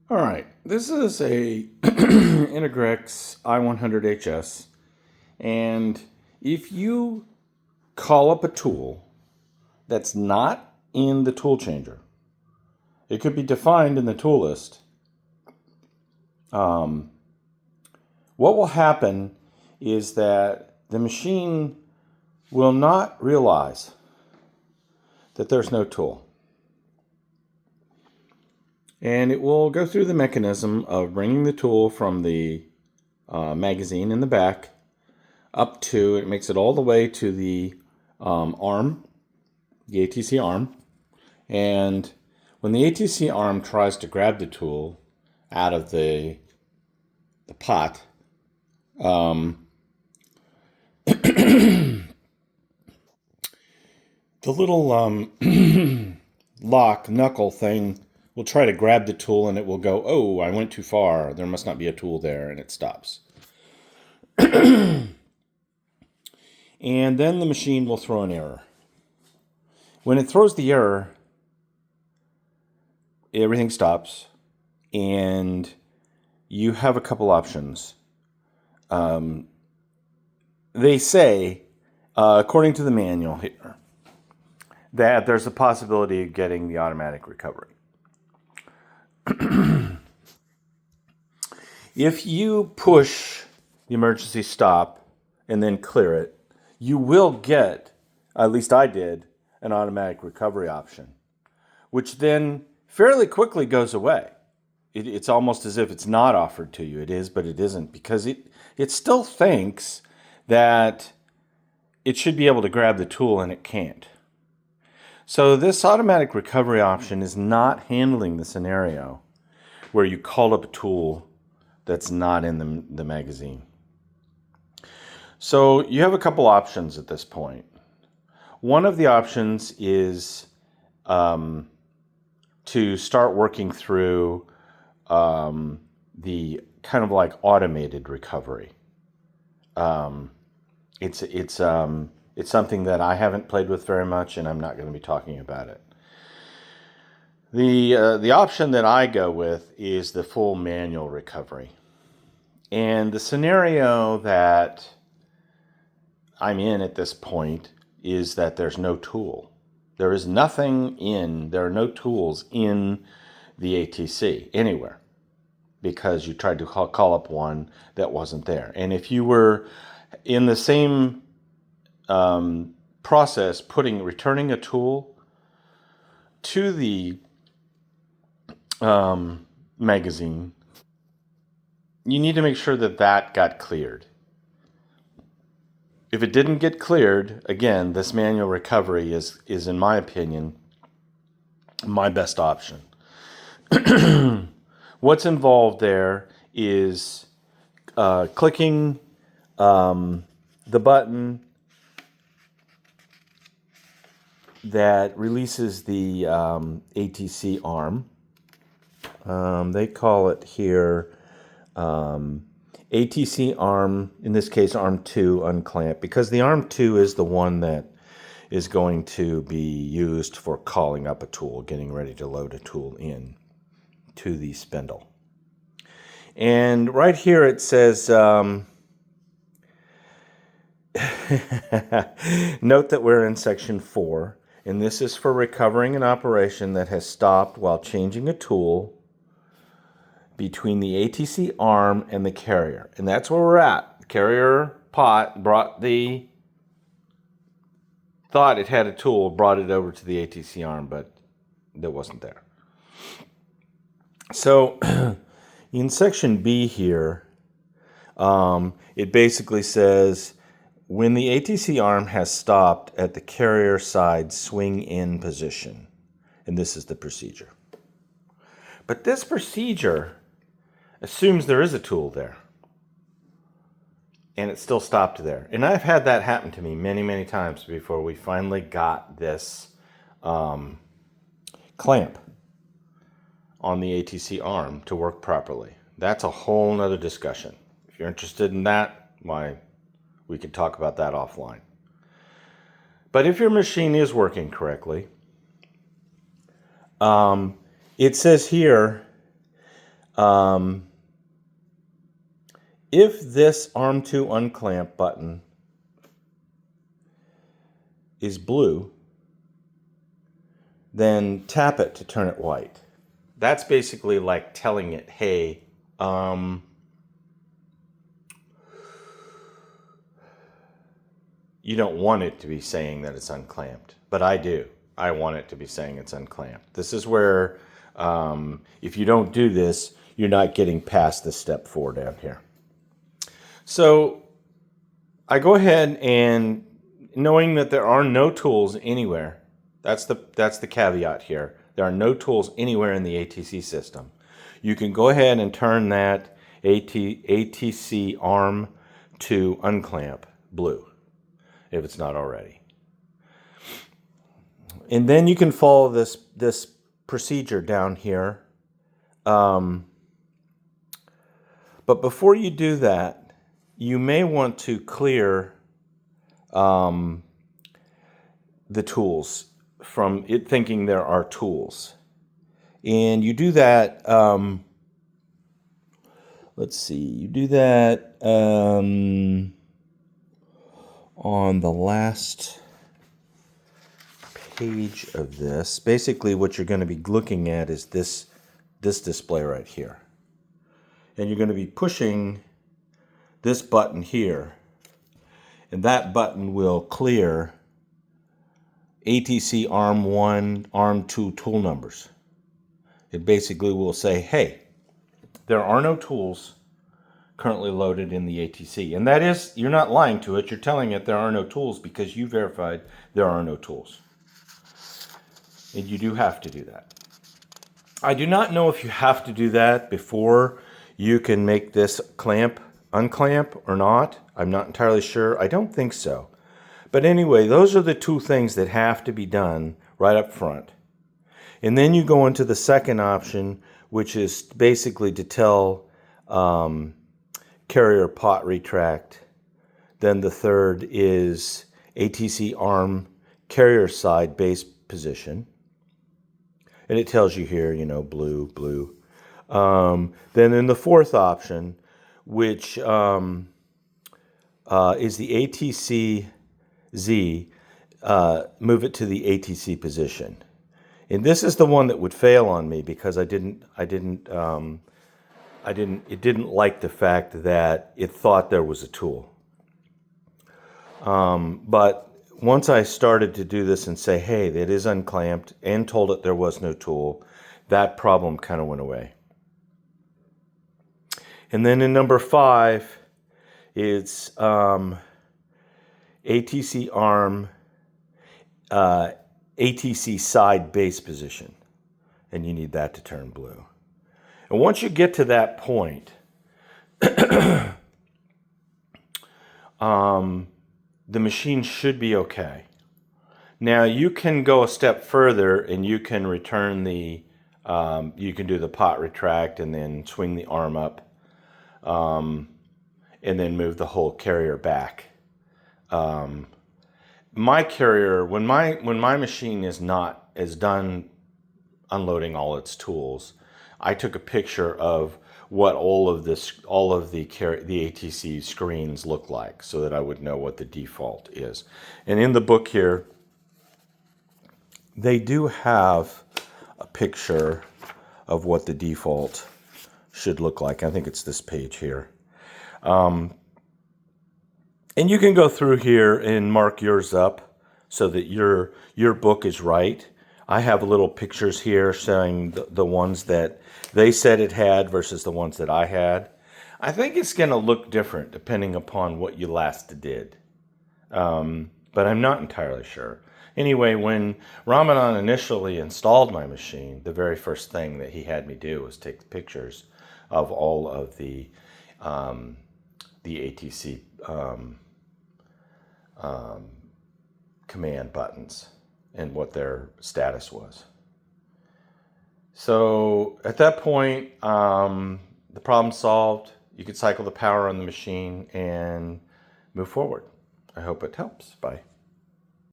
All right, this is a Integrex i100HS, and if you call up a tool that's not in the tool changer, it could be defined in the tool list. What will happen is that the machine will not realize that there's no tool. And it will go through the mechanism of bringing the tool from the magazine in the back up to, it makes it all the way to the arm, the ATC arm. And when the ATC arm tries to grab the tool out of the pot, the little lock knuckle thing will try to grab the tool, and it will go, oh, I went too far. There must not be a tool there, and it stops. And then the machine will throw an error. When it throws the error, everything stops, and you have a couple options. They say, according to the manual here, that there's a possibility of getting the automatic recovery. If you push the emergency stop and then clear it, you will get, at least I did, an automatic recovery option, which then fairly quickly goes away. It's almost as if it's not offered to you. It is, but it isn't, because it still thinks that it should be able to grab the tool, and it can't. So this automatic recovery option is not handling the scenario where you call up a tool that's not in the magazine. So you have a couple options at this point. One of the options is to start working through the kind of like automated recovery. It's something that I haven't played with very much, and I'm not going to be talking about it. The option that I go with is the full manual recovery. And the scenario that I'm in at this point is that there's no tool. There is nothing there are no tools in the ATC anywhere, because you tried to call up one that wasn't there. And if you were in the same process, returning a tool to the magazine, you need to make sure that got cleared. If it didn't get cleared, again, this manual recovery is in my opinion, my best option. What's involved there is clicking the button that releases the ATC arm. They call it here ATC arm, in this case arm 2 unclamp, because the arm 2 is the one that is going to be used for calling up a tool, getting ready to load a tool in to the spindle. And right here it says, note that we're in section 4, and this is for recovering an operation that has stopped while changing a tool between the ATC arm and the carrier. And that's where we're at. The carrier pot thought it had a tool, brought it over to the ATC arm, but that wasn't there. So in section B here, it basically says, when the ATC arm has stopped at the carrier side swing in position. And this is the procedure. But this procedure assumes there is a tool there, and it still stopped there. And I've had that happen to me many, many times before we finally got this clamp on the ATC arm to work properly. That's a whole nother discussion. If you're interested in that, why, we could talk about that offline. But if your machine is working correctly, it says here, If this arm to unclamp button is blue, then tap it to turn it white. That's basically like telling it, hey, you don't want it to be saying that it's unclamped, but I do. I want it to be saying it's unclamped. This is where, if you don't do this, you're not getting past this step 4 down here. So I go ahead and, knowing that there are no tools anywhere, that's the caveat here. There are no tools anywhere in the ATC system. You can go ahead and turn that ATC arm to unclamp blue, if it's not already. And then you can follow this procedure down here. But before you do that, you may want to clear the tools from it thinking there are tools. And you do that, let's see, you do that on the last page of this. Basically what you're going to be looking at is this display right here. And you're going to be pushing this button here, and that button will clear ATC arm 1, arm 2 tool numbers. It basically will say, hey, there are no tools currently loaded in the ATC. And that is, you're not lying to it, you're telling it there are no tools because you verified there are no tools. And you do have to do that. I do not know if you have to do that before you can make this unclamp or not. I'm not entirely sure. I don't think so. But anyway, those are the two things that have to be done right up front. And then you go into the second option, which is basically to tell carrier pot retract. Then the third is ATC arm carrier side base position. And it tells you here, blue, blue. Then in the fourth option, which is the ATC Z, move it to the ATC position. And this is the one that would fail on me because it didn't like the fact that it thought there was a tool. But once I started to do this and say, hey, that is unclamped, and told it there was no tool, that problem kind of went away. And then in number 5, it's ATC arm, ATC side base position. And you need that to turn blue. And once you get to that point, the machine should be okay. Now you can go a step further and you can return you can do the pot retract and then swing the arm up, and then move the whole carrier back. My carrier, when my machine is done unloading all its tools, I took a picture of what all of the ATC screens look like so that I would know what the default is. And in the book here, they do have a picture of what the default should look like. I think it's this page here. And you can go through here and mark yours up so that your book is right. I have little pictures here showing the ones that they said it had versus the ones that I had. I think it's going to look different depending upon what you last did. But I'm not entirely sure. Anyway, when Ramadan initially installed my machine, the very first thing that he had me do was take pictures of all of the ATC command buttons and what their status was. So at that point, the problem solved. You could cycle the power on the machine and move forward. I hope it helps. Bye.